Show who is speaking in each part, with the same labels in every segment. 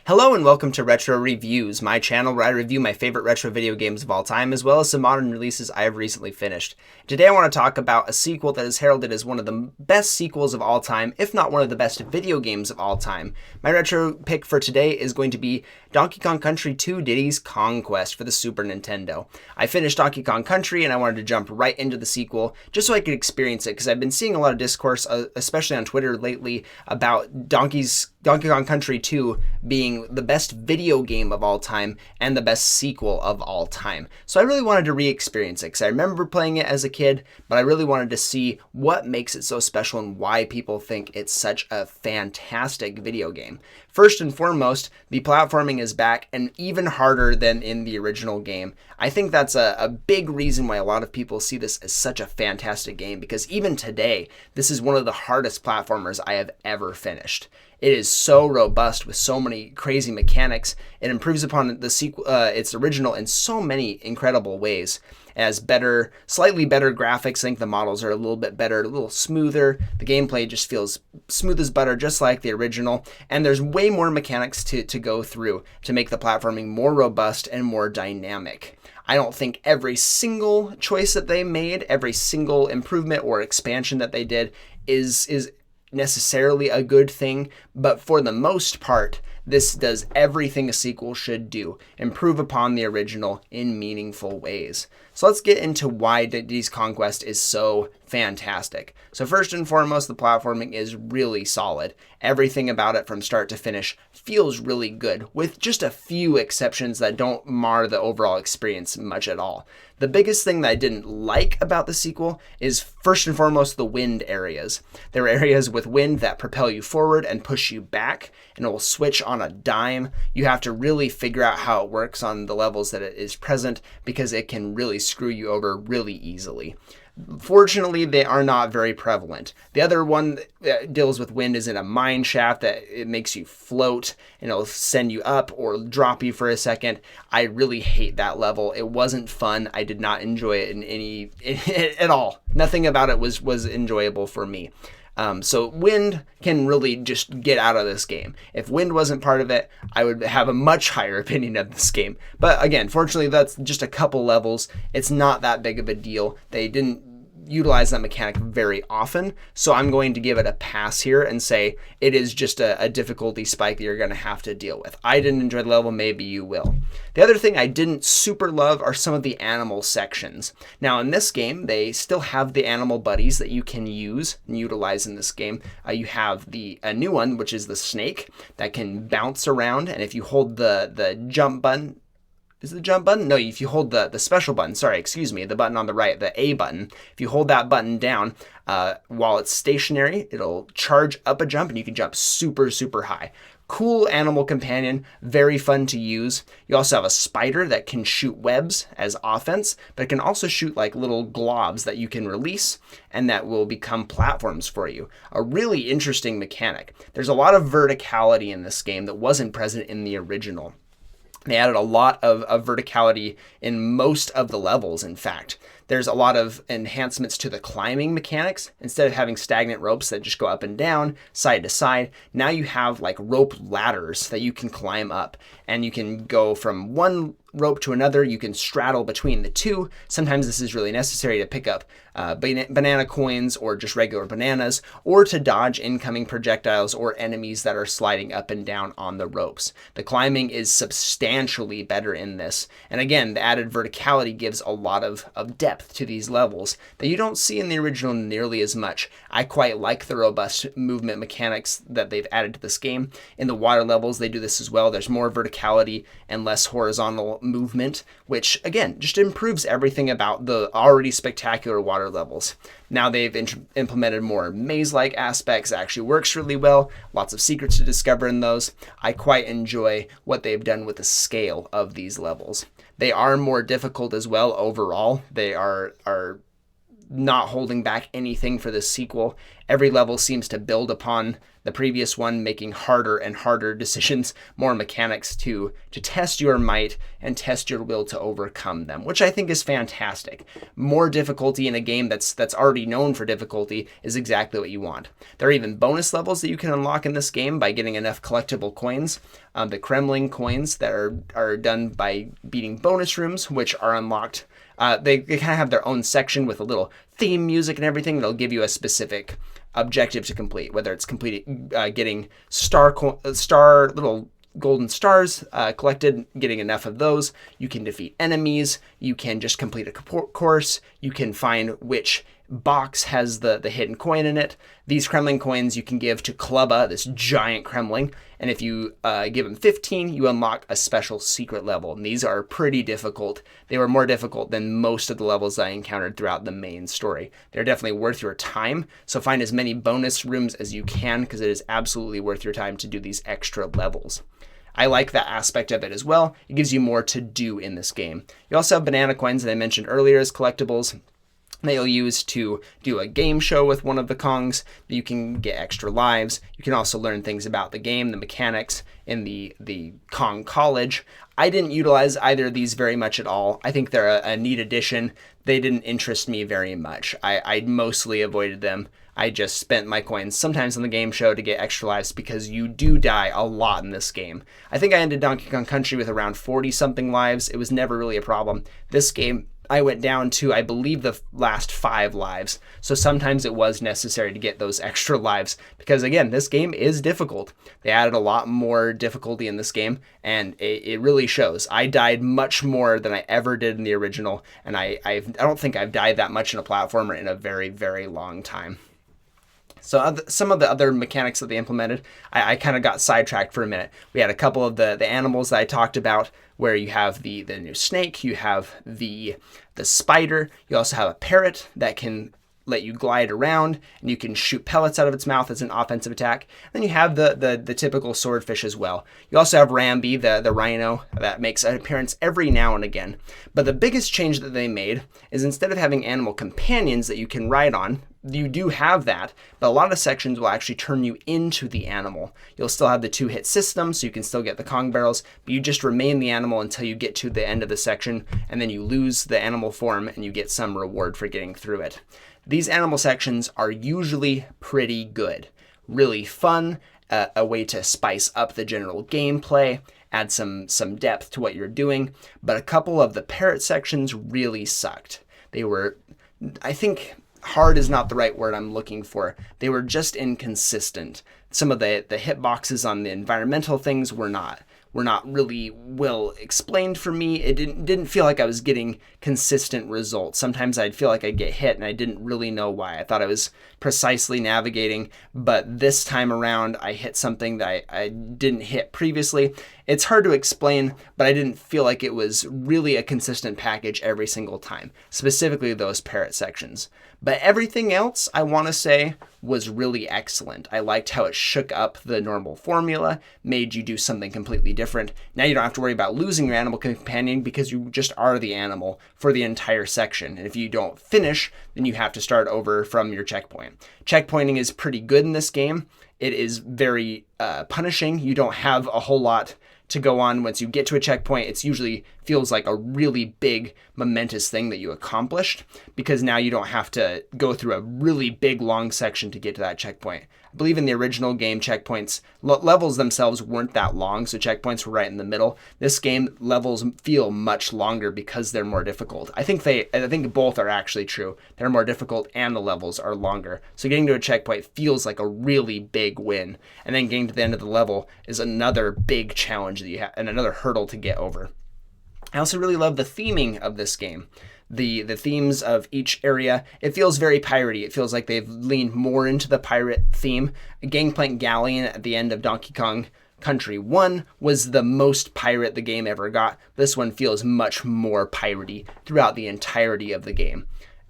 Speaker 1: Hello and welcome to Retro Reviews, my channel where I review my favorite retro video games of all time, as well as some modern releases I have recently finished. Today I want to talk about a sequel that is heralded as one of the best sequels of all time, if not one of the best video games of all time. My retro pick for today is going to be Donkey Kong Country 2 Diddy's Kong Quest for the Super Nintendo. I finished Donkey Kong Country and I wanted to jump right into the sequel just so I could experience it, because I've been seeing a lot of discourse, especially on Twitter lately, about Donkey Kong Country 2 being the best video game of all time and the best sequel of all time. So I really wanted to re-experience it because I remember playing it as a kid, but I really wanted to see what makes it so special and why people think it's such a fantastic video game. First and foremost, the platforming is back and even harder than in the original game. I think that's a big reason why a lot of people see this as such a fantastic game, because even today, this is one of the hardest platformers I have ever finished. It is so robust with so many crazy mechanics. It improves upon the sequel, its original in so many incredible ways. It has slightly better graphics. I think the models are a little bit better, a little smoother. The gameplay just feels smooth as butter, just like the original. And there's way more mechanics to go through to make the platforming more robust and more dynamic. I don't think every single choice that they made, every single improvement or expansion that they did is necessarily a good thing, but for the most part, this does everything a sequel should do: improve upon the original in meaningful ways. So let's get into why Diddy's Kong Quest is so fantastic. So first and foremost, the platforming is really solid. Everything about it from start to finish feels really good, with just a few exceptions that don't mar the overall experience much at all. The biggest thing that I didn't like about the sequel is first and foremost the wind areas. There are areas with wind that propel you forward and push you back, and it will switch on a dime. You have to really figure out how it works on the levels that it is present, because it can really screw you over really easily. Fortunately, they are not very prevalent. The other one that deals with wind is in a mine shaft that it makes you float and it'll send you up or drop you for a second. I really hate that level. It wasn't fun. I did not enjoy it at all. Nothing about it was enjoyable for me. So wind can really just get out of this game. If wind wasn't part of it, I would have a much higher opinion of this game. But again, fortunately, that's just a couple levels. It's not that big of a deal. They didn't utilize that mechanic very often, so I'm going to give it a pass here and say it is just a difficulty spike that you're going to have to deal with. I didn't enjoy the level, maybe you will. The other thing I didn't super love are some of the animal sections. Now in this game, they still have the animal buddies that you can use and utilize in this game. You have a new one, which is the snake that can bounce around, and if you hold the jump button, is it the jump button? No, if you hold the special button, the button on the right, the A button, if you hold that button down while it's stationary, it'll charge up a jump and you can jump super, super high. Cool animal companion, very fun to use. You also have a spider that can shoot webs as offense, but it can also shoot like little globs that you can release and that will become platforms for you. A really interesting mechanic. There's a lot of verticality in this game that wasn't present in the original. They added a lot of verticality in most of the levels, in fact. There's a lot of enhancements to the climbing mechanics. Instead of having stagnant ropes that just go up and down, side to side, now you have like rope ladders that you can climb up. And you can go from one rope to another. You can straddle between the two. Sometimes this is really necessary to pick up banana coins or just regular bananas, or to dodge incoming projectiles or enemies that are sliding up and down on the ropes. The climbing is substantially better in this. And again, the added verticality gives a lot of depth to these levels that you don't see in the original nearly as much. I quite like the robust movement mechanics that they've added to this game. In the water levels, they do this as well. There's more verticality and less horizontal movement, which again just improves everything about the already spectacular water levels. Now they've implemented more maze-like aspects. It actually works really well. Lots of secrets to discover in those. I quite enjoy what they've done with the scale of these levels. They are more difficult as well overall. They are not holding back anything for this sequel. Every level seems to build upon the previous one, making harder and harder decisions, more mechanics to test your might and test your will to overcome them, which I think is fantastic. More difficulty in a game that's already known for difficulty is exactly what you want. There are even bonus levels that you can unlock in this game by getting enough collectible coins. The Kremling coins that are done by beating bonus rooms, which are unlocked. They kind of have their own section with a little theme music and everything. They'll give you a specific objective to complete, whether it's getting star little golden stars collected, getting enough of those. You can defeat enemies. You can just complete a course. You can find which box has the hidden coin in it. These Kremling coins you can give to Klubba, this giant Kremling, and if you give him 15, you unlock a special secret level, and these are pretty difficult. They were more difficult than most of the levels I encountered throughout the main story. They're definitely worth your time, so find as many bonus rooms as you can, because it is absolutely worth your time to do these extra levels. I like that aspect of it as well. It gives you more to do in this game. You also have banana coins that I mentioned earlier as collectibles that you'll use to do a game show with one of the Kongs. You can get extra lives. You can also learn things about the game, the mechanics in the Kong College. I didn't utilize either of these very much at all. I think they're a neat addition. They didn't interest me very much. I mostly avoided them. I just spent my coins sometimes on the game show to get extra lives because you do die a lot in this game. I think I ended Donkey Kong Country with around 40-something lives. It was never really a problem. This game, I went down to, I believe, the last 5 lives. So sometimes it was necessary to get those extra lives because, again, this game is difficult. They added a lot more difficulty in this game, and it really shows. I died much more than I ever did in the original, and I don't think I've died that much in a platformer in a very, very long time. So some of the other mechanics that they implemented, I kind of got sidetracked for a minute. We had a couple of the animals that I talked about, where you have the new snake, you have the spider, you also have a parrot that can let you glide around, and you can shoot pellets out of its mouth as an offensive attack. And then you have the typical swordfish as well. You also have Rambi, the rhino, that makes an appearance every now and again. But the biggest change that they made is instead of having animal companions that you can ride on, you do have that, but a lot of sections will actually turn you into the animal. You'll still have the 2-hit system, so you can still get the Kong barrels, but you just remain the animal until you get to the end of the section, and then you lose the animal form and you get some reward for getting through it. These animal sections are usually pretty good. Really fun, a way to spice up the general gameplay, add some depth to what you're doing, but a couple of the parrot sections really sucked. They were, I think, hard is not the right word I'm looking for. They were just inconsistent. Some of the hitboxes on the environmental things were not really well explained for me. It didn't feel like I was getting consistent results. Sometimes I'd feel like I'd get hit and I didn't really know why. I thought I was precisely navigating, but this time around I hit something that I didn't hit previously. It's hard to explain, but I didn't feel like it was really a consistent package every single time, specifically those parrot sections. But everything else, I want to say, was really excellent. I liked how it shook up the normal formula, made you do something completely different. Now you don't have to worry about losing your animal companion because you just are the animal for the entire section. And if you don't finish, then you have to start over from your checkpoint. Checkpointing is pretty good in this game. It is very punishing. You don't have a whole lot to go on. Once you get to a checkpoint, it usually feels like a really big, momentous thing that you accomplished, because now you don't have to go through a really big, long section to get to that checkpoint. I believe in the original game, checkpoints, levels themselves weren't that long, so checkpoints were right in the middle. This game, levels feel much longer because they're more difficult. I think both are actually true. They're more difficult and the levels are longer. So getting to a checkpoint feels like a really big win. And then getting to the end of the level is another big challenge that you have and another hurdle to get over. I also really love the theming of this game. The themes of each area, it feels very piratey. It feels like they've leaned more into the pirate theme. Gangplank Galleon at the end of Donkey Kong Country 1 was the most pirate the game ever got. This one feels much more piratey throughout the entirety of the game.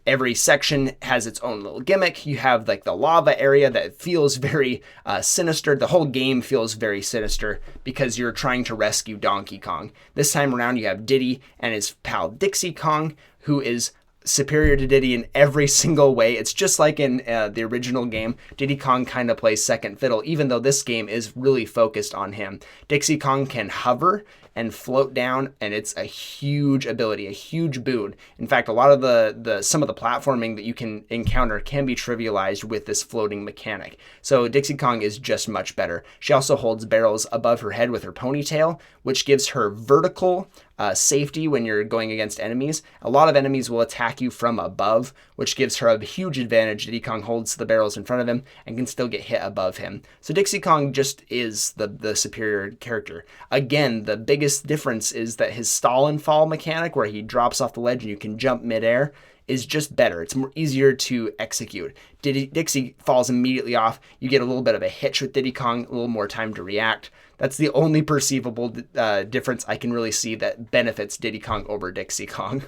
Speaker 1: Every section has its own little gimmick. You have like the lava area that feels very sinister. The whole game feels very sinister because you're trying to rescue Donkey Kong. This time around you have Diddy and his pal Dixie Kong, who is superior to Diddy in every single way. It's just like in the original game. Diddy Kong kind of plays second fiddle, even though this game is really focused on him. Dixie Kong can hover and float down, and it's a huge ability, a huge boon. In fact, a lot of some of the platforming that you can encounter can be trivialized with this floating mechanic. So Dixie Kong is just much better. She also holds barrels above her head with her ponytail, which gives her vertical safety when you're going against enemies. A lot of enemies will attack you from above, which gives her a huge advantage. Diddy Kong holds the barrels in front of him and can still get hit above him. So Dixie Kong just is the superior character. Again, the biggest difference is that his stall and fall mechanic, where he drops off the ledge and you can jump midair, is just better. It's easier to execute. Dixie falls immediately off. You get a little bit of a hitch with Diddy Kong, a little more time to react. That's the only perceivable difference I can really see that benefits Diddy Kong over Dixie Kong.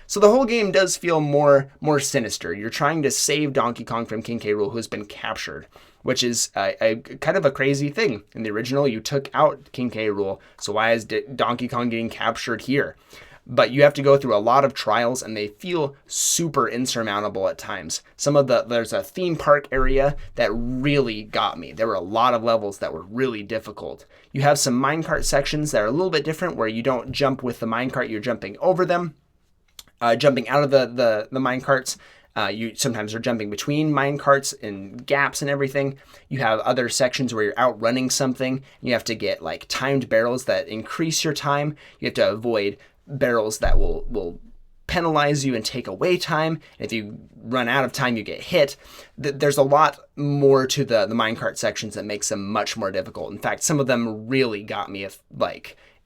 Speaker 1: So the whole game does feel more sinister. You're trying to save Donkey Kong from King K. Rool, who's been captured, which is a kind of a crazy thing. In the original, you took out King K. Rool, so why is Donkey Kong getting captured here? But you have to go through a lot of trials, and they feel super insurmountable at times. There's a theme park area that really got me. There were a lot of levels that were really difficult. You have some minecart sections that are a little bit different, where you don't jump with the minecart, you're jumping over them, jumping out of the minecarts. You sometimes are jumping between minecarts and gaps and everything. You have other sections where you're outrunning something. You have to get like timed barrels that increase your time. You have to avoid barrels that will penalize you and take away time. If you run out of time, you get hit. There's a lot more to the minecart sections that makes them much more difficult. In fact, some of them really got me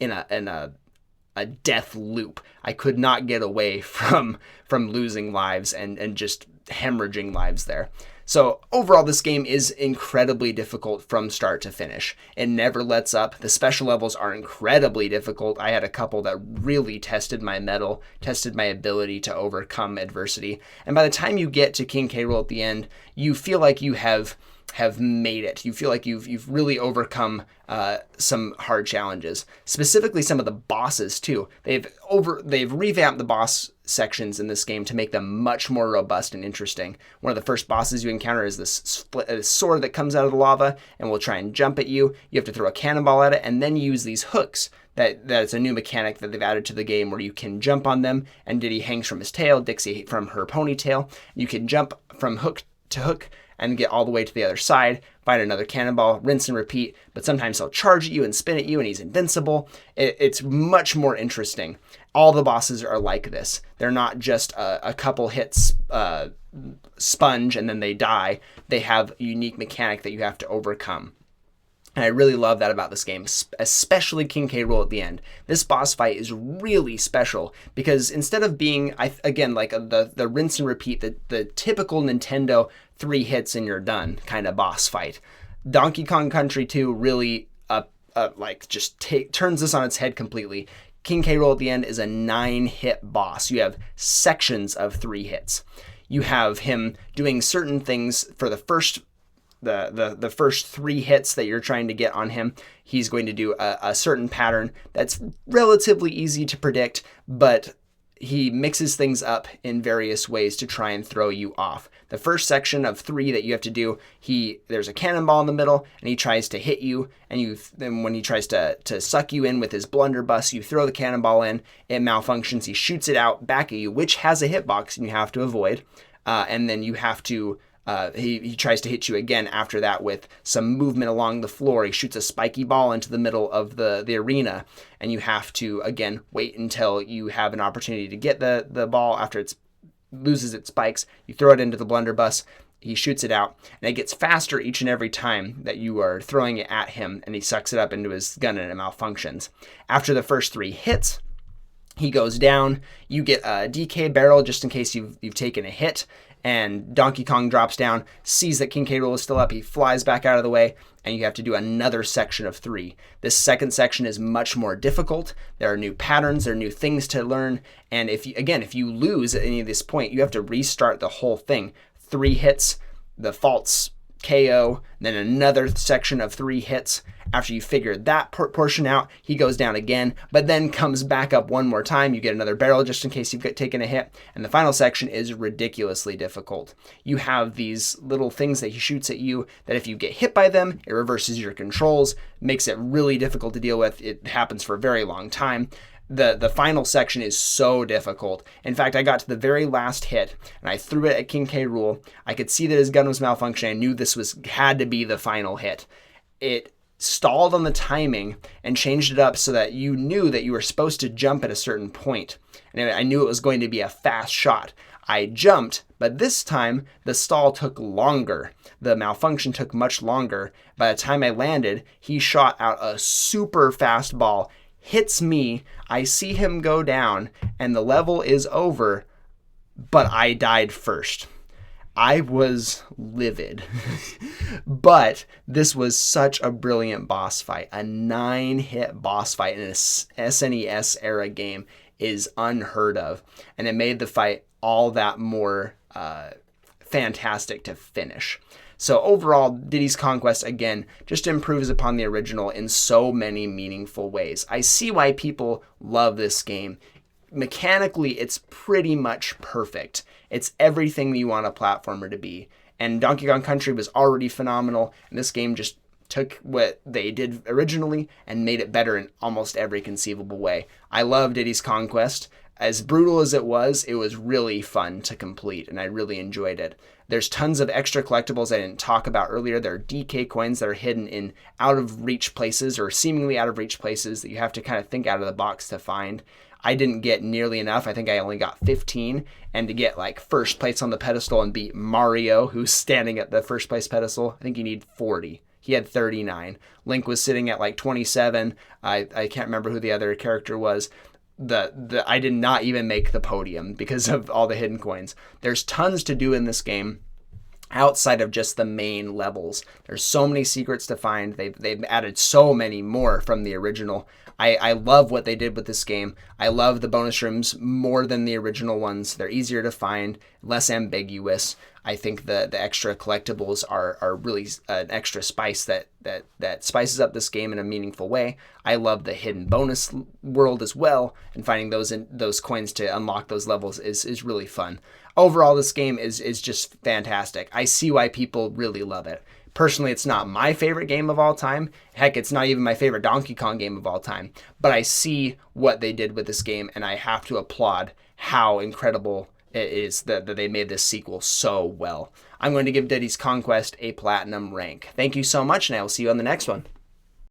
Speaker 1: in a death loop. I could not get away from losing lives and just hemorrhaging lives there. So overall, this game is incredibly difficult from start to finish. It never lets up. The special levels are incredibly difficult. I had a couple that really tested my mettle, tested my ability to overcome adversity. And by the time you get to King K. Rool at the end, you feel like you have made it. You feel like you've really overcome some hard challenges. Specifically, some of the bosses too. They've revamped the boss sections in this game to make them much more robust and interesting. One of the first bosses you encounter is this sword that comes out of the lava and will try and jump at you. You have to throw a cannonball at it and then use these hooks. That's a new mechanic that they've added to the game, where you can jump on them, and Diddy hangs from his tail, Dixie from her ponytail. You can jump from hook to hook and get all the way to the other side, find another cannonball, rinse and repeat, but sometimes he'll charge at you and spin at you and he's invincible. It's much more interesting. All the bosses are like this. They're not just a couple hits sponge and then they die. They have a unique mechanic that you have to overcome. And I really love that about this game, especially King K. Rool at the end. This boss fight is really special because instead of being, again, like the rinse and repeat, the typical Nintendo 3 hits and you're done kind of boss fight, Donkey Kong Country 2 really turns this on its head completely. King K. Rool at the end is a 9-hit boss. You have sections of 3 hits. You have him doing certain things for the first 3 hits that you're trying to get on him. He's going to do a certain pattern that's relatively easy to predict, but he mixes things up in various ways to try and throw you off. The first section of 3 that you have to do, there's a cannonball in the middle, and he tries to hit you, and then when he tries to suck you in with his blunderbuss, you throw the cannonball in, it malfunctions, he shoots it out back at you, which has a hitbox, and you have to avoid, and then you have to he tries to hit you again after that with some movement along the floor. He shoots a spiky ball into the middle of the arena, and you have to, again, wait until you have an opportunity to get the ball after it loses its spikes. You throw it into the blunderbuss. He shoots it out, and it gets faster each and every time that you are throwing it at him, and he sucks it up into his gun and it malfunctions. After the first 3 hits, he goes down. You get a DK barrel just in case you've taken a hit. And Donkey Kong drops down, sees that King K. Rool is still up, he flies back out of the way, and you have to do another section of 3. This second section is much more difficult. There are new patterns, there are new things to learn, and if you lose at any of this point, you have to restart the whole thing. 3 hits, the false KO, then another section of 3 hits, After you figure that portion out, he goes down again, but then comes back up one more time. You get another barrel just in case you've taken a hit. And the final section is ridiculously difficult. You have these little things that he shoots at you that if you get hit by them, it reverses your controls, makes it really difficult to deal with. It happens for a very long time. The final section is so difficult. In fact, I got to the very last hit and I threw it at King K. Rool. I could see that his gun was malfunctioning. I knew this had to be the final hit. It stalled on the timing and changed it up so that you knew that you were supposed to jump at a certain point. And I knew it was going to be a fast shot. I jumped, but this time the stall took longer. The malfunction took much longer. By the time I landed, he shot out a super fast ball, hits me, I see him go down, and the level is over, but I died first. I was livid, but this was such a brilliant boss fight. A 9-hit boss fight in an SNES era game is unheard of, and it made the fight all that more fantastic to finish. So overall, Diddy's Conquest, again, just improves upon the original in so many meaningful ways. I see why people love this game. Mechanically, it's pretty much perfect. It's everything you want a platformer to be. And Donkey Kong Country was already phenomenal, and this game just took what they did originally and made it better in almost every conceivable way. I love Diddy's Conquest. As brutal as it was really fun to complete, and I really enjoyed it. There's tons of extra collectibles I didn't talk about earlier. There are DK coins that are hidden in out-of-reach places or seemingly out-of-reach places that you have to kind of think out of the box to find. I didn't get nearly enough. I think I only got 15. And to get like first place on the pedestal and beat Mario, who's standing at the first place pedestal, I think you need 40. He had 39. Link was sitting at like 27. I can't remember who the other character was. I did not even make the podium because of all the hidden coins. There's tons to do in this game outside of just the main levels. There's so many secrets to find. They've added so many more from the original. I love what they did with this game. I love the bonus rooms more than the original ones. They're easier to find, less ambiguous. I think the extra collectibles are really an extra spice that spices up this game in a meaningful way. I love the hidden bonus world as well, and finding those coins to unlock those levels is really fun. Overall, this game is just fantastic. I see why people really love it. Personally, it's not my favorite game of all time. Heck, it's not even my favorite Donkey Kong game of all time. But I see what they did with this game, and I have to applaud how incredible it is that they made this sequel so well. I'm going to give Diddy's Conquest a platinum rank. Thank you so much, and I will see you on the next one.